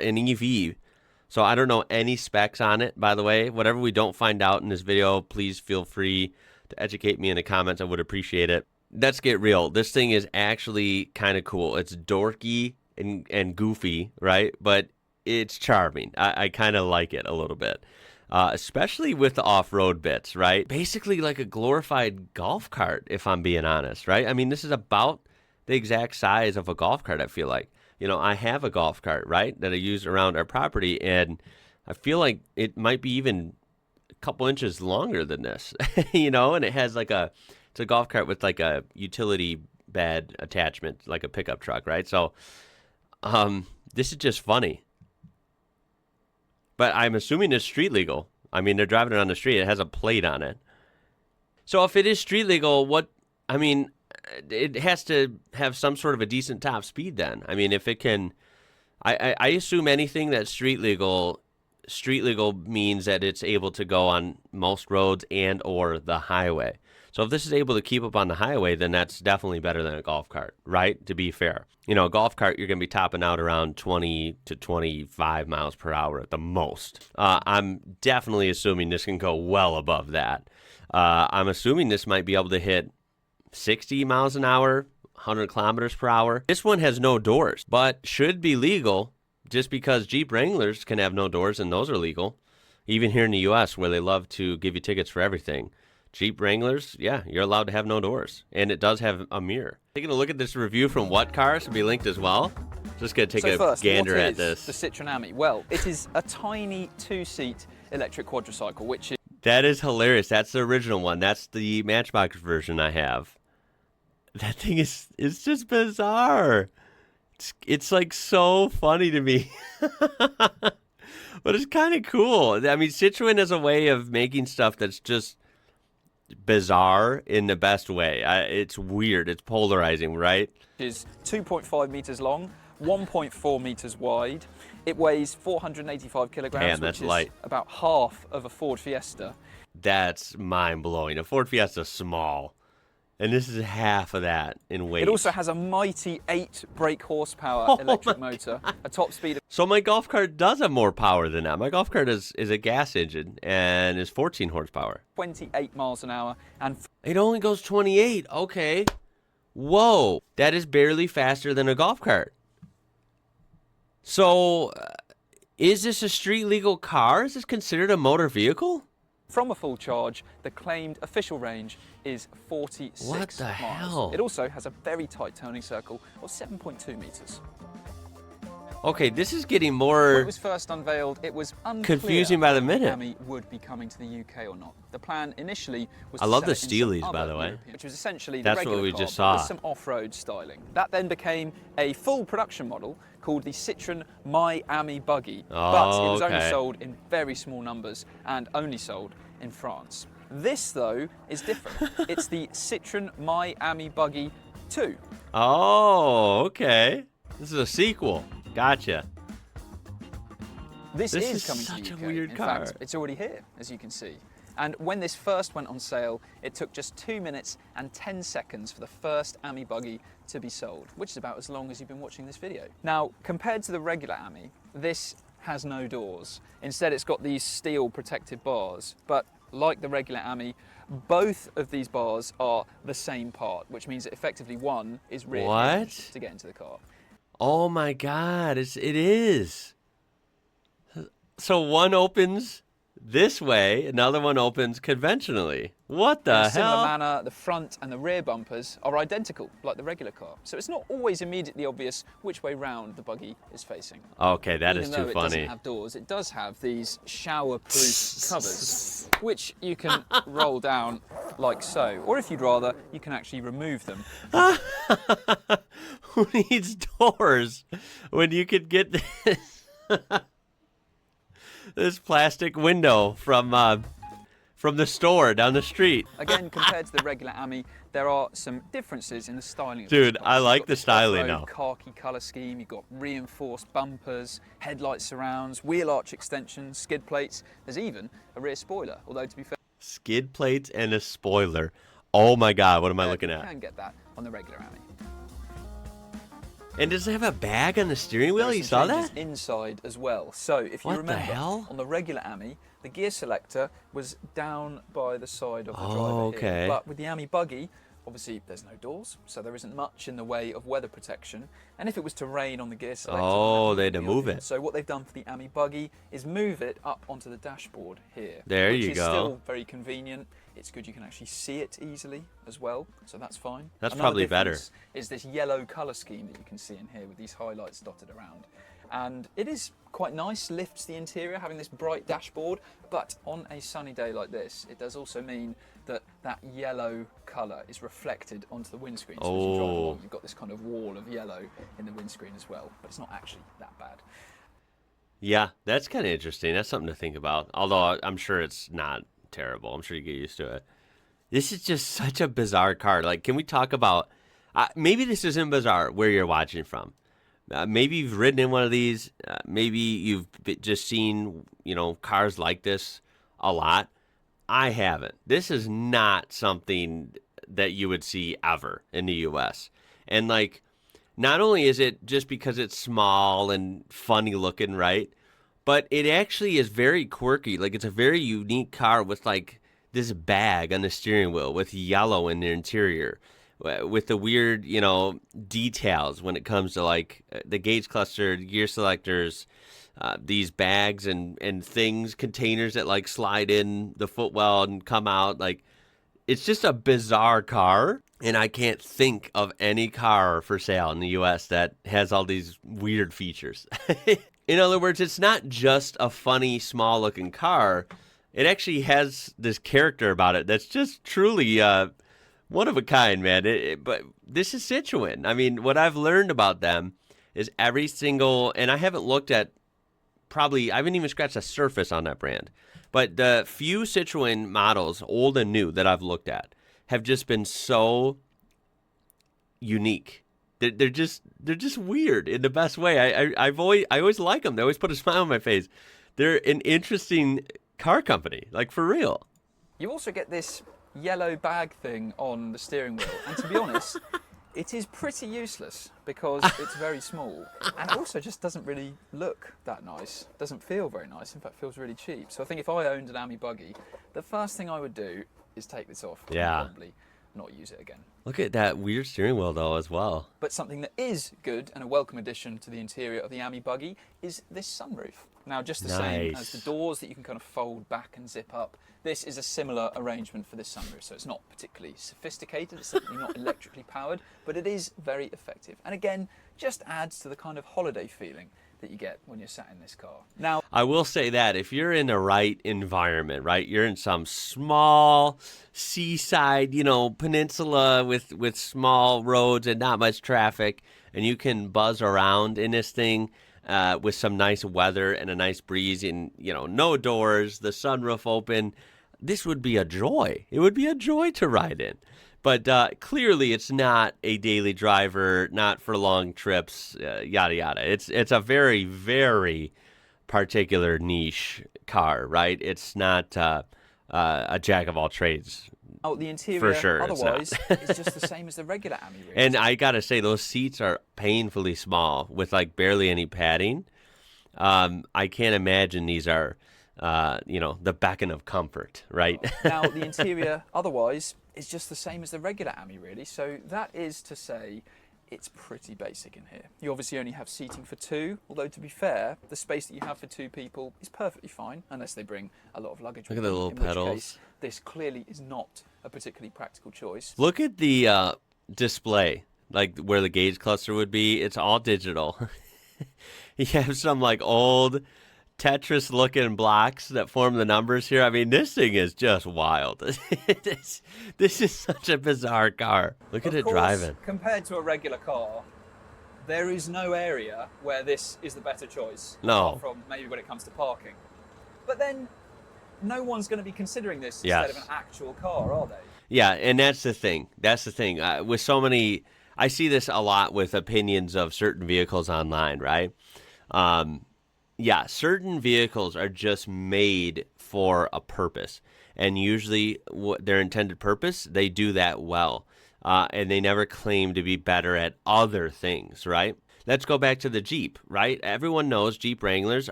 an EV. So I don't know any specs on it, by the way. Whatever we don't find out in this video, please feel free to educate me in the comments. I would appreciate it. Let's get real. This thing is actually kind of cool. It's dorky and goofy, right? But it's charming. I kind of like it a little bit, especially with the off-road bits, right? Basically like a glorified golf cart, if I'm being honest, right? I mean, this is about the exact size of a golf cart, I feel like. You know, I have a golf cart, right, that I use around our property, and I feel like it might be even a couple inches longer than this, you know, and it has like it's a golf cart with like a utility bed attachment, like a pickup truck, right? So, this is just funny. But I'm assuming it's street legal. I mean, they're driving it on the street. It has a plate on it. So if it is street legal, it has to have some sort of a decent top speed then. I mean, if it can, I assume anything that's street legal means that it's able to go on most roads and or the highway. So if this is able to keep up on the highway, then that's definitely better than a golf cart, right? To be fair. You know, a golf cart, you're going to be topping out around 20 to 25 miles per hour at the most. I'm definitely assuming this can go well above that. I'm assuming this might be able to hit 60 miles an hour, 100 kilometers per hour. This one has no doors, but should be legal just because Jeep Wranglers can have no doors, and those are legal. Even here in the U.S., where they love to give you tickets for everything. Jeep Wranglers, yeah, you're allowed to have no doors. And it does have a mirror. Taking a look at this review from What Cars will be linked as well. Just going to take a gander at this. The Citroen Ami. Well, it is a tiny two-seat electric quadricycle, which is... That is hilarious. That's the original one. That's the Matchbox version I have. That thing it's just bizarre. It's like so funny to me. But it's kind of cool. I mean, Citroen has a way of making stuff that's just bizarre in the best way. It's weird. It's polarizing, right? It is 2.5 meters long, 1.4 meters wide. It weighs 485 kilograms, Damn, that's which is light. about half of a Ford Fiesta. That's mind-blowing. A Ford Fiesta is small, and this is half of that in weight. It also has a mighty 8 brake horsepower electric motor, a top speed of... So my golf cart does have more power than that. My golf cart is a gas engine and is 14 horsepower. 28 miles an hour and... It only goes 28. Okay. Whoa. That is barely faster than a golf cart. So, is this a street legal car? Is this considered a motor vehicle? From a full charge, the claimed official range is 46 miles. What the hell? It also has a very tight turning circle of 7.2 meters. Okay, this is getting When more it was first unveiled, it was unclear confusing by the if minute. Ami would be coming to the UK or not. The plan initially was I to love sell the it in some Steelies, by other the way. European- which was essentially the That's regular what we car, just but with saw. some off-road styling. That then became a full production model called the Citroen My Ami Buggy, but it was only okay. sold in very small numbers and only sold in France. This, though, is different. It's the Citroen My Ami Buggy 2. Oh, okay. This is a sequel. Gotcha. This is coming to such the a UK. weird In car. fact, it's already here, as you can see. And when this first went on sale, it took just 2 minutes and 10 seconds for the first Ami buggy to be sold, which is about as long as you've been watching this video. Now, compared to the regular Ami, this has no doors. Instead, it's got these steel protective bars. But like the regular Ami, both of these bars are the same part, which means that effectively one is rear hinged to get into the car. Oh my God, it is. So one opens this way, another one opens conventionally. What the In hell? a similar manner, the front and the rear bumpers are identical, like the regular car. So it's not always immediately obvious which way round the buggy is facing. Okay, that is Even too though it funny. doesn't have doors, it does have these shower-proof covers, which you can roll down like so. Or if you'd rather, you can actually remove them. Who needs doors when you could get this, this plastic window from the store down the street? Again, compared to the regular Ami, there are some differences in the styling of Dude, this car. I You've like got the this styling off-road now. khaki colour scheme, you've got reinforced bumpers, headlight surrounds, wheel arch extensions, skid plates. There's even a rear spoiler, although to be fair, Skid plates and a spoiler. Oh my God, what am I looking you at? can get that on the regular Ami. And does it have a bag on the steering wheel? There are You some saw changes that? inside as well. So if you What the remember, hell? on the regular Ami, the gear selector was down by the side of the driver Oh, here. okay. But with the Ami buggy, obviously there's no doors, so there isn't much in the way of weather protection. And if it was to rain on the gear selector, Oh, that they had to would be move obvious. it. So what they've done for the Ami buggy is move it up onto the dashboard here. There which you is go. still very convenient. It's good you can actually see it easily as well, so that's fine. That's Another probably better. difference is this yellow colour scheme that you can see in here with these highlights dotted around. And it is quite nice, lifts the interior, having this bright dashboard, but on a sunny day like this, it does also mean that that yellow colour is reflected onto the windscreen. So as you drive along, you've got this kind of wall of yellow in the windscreen as well, but it's not actually that bad. Yeah, that's kind of interesting. That's something to think about. Although I'm sure it's not terrible. I'm sure you get used to it. This is just such a bizarre car. Like, can we talk about? Maybe this isn't bizarre where you're watching from. Maybe you've ridden in one of these. Maybe you've just seen, cars like this a lot. I haven't. This is not something that you would see ever in the U.S. And like, not only is it just because it's small and funny looking, right? But it actually is very quirky. Like, it's a very unique car with like this bag on the steering wheel with yellow in the interior, with the weird, details when it comes to like the gauge cluster, gear selectors, these bags and things, containers that like slide in the footwell and come out. Like, it's just a bizarre car. And I can't think of any car for sale in the U.S. that has all these weird features. In other words, it's not just a funny, small-looking car. It actually has this character about it that's just truly one of a kind, man. But this is Citroen. I mean, what I've learned about them is every single, and I haven't looked at, I haven't even scratched the surface on that brand. But the few Citroen models, old and new, that I've looked at have just been so unique. They're just weird in the best way. I always like them. They always put a smile on my face. They're an interesting car company, like for real. You also get this yellow bag thing on the steering wheel, and to be honest, it is pretty useless because it's very small and also just doesn't really look that nice. Doesn't feel very nice. In fact, feels really cheap. So I think if I owned an Ami buggy, the first thing I would do is take this off. Yeah. And probably not use it again. Look at that weird steering wheel though as well. But something that is good and a welcome addition to the interior of the Ami buggy is this sunroof. Now, just the same as the doors that you can kind of fold back and zip up, this is a similar arrangement for this sunroof. So it's not particularly sophisticated, it's certainly not electrically powered, but it is very effective. And again, just adds to the kind of holiday feeling that you get when you're sat in this car. Now, I will say that if you're in the right environment, right, you're in some small seaside, peninsula with small roads and not much traffic, and you can buzz around in this thing with some nice weather and a nice breeze and, no doors, the sunroof open, this would be a joy. It would be a joy to ride in. But clearly, it's not a daily driver, not for long trips, yada yada. It's a very, very particular niche car, right? It's not a jack of all trades. oh, the interior For sure, it's not. otherwise is just the same as the regular Ami. Really. And I gotta say, those seats are painfully small with like barely any padding. I can't imagine these are, the beacon of comfort, right? Now, the interior otherwise is just the same as the regular Ami, really. So that is to say, it's pretty basic in here. You obviously only have seating for two, although to be fair, the space that you have for two people is perfectly fine, unless they bring a lot of luggage. Look at the little pedals. Which case, this clearly is not a particularly practical choice. Look at the display, like where the gauge cluster would be. It's all digital. You have some like old Tetris-looking blocks that form the numbers here. I mean, this thing is just wild. This is such a bizarre car. Look at it driving. Compared to a regular car, there is no area where this is the better choice. No. Apart from maybe when it comes to parking. But then, no one's going to be considering this Yes. instead of an actual car, are they? Yeah, and that's the thing. With so many, I see this a lot with opinions of certain vehicles online, right? Yeah, certain vehicles are just made for a purpose. And usually their intended purpose, they do that well. And they never claim to be better at other things, right? let's go back to the Jeep, right? Everyone knows Jeep Wranglers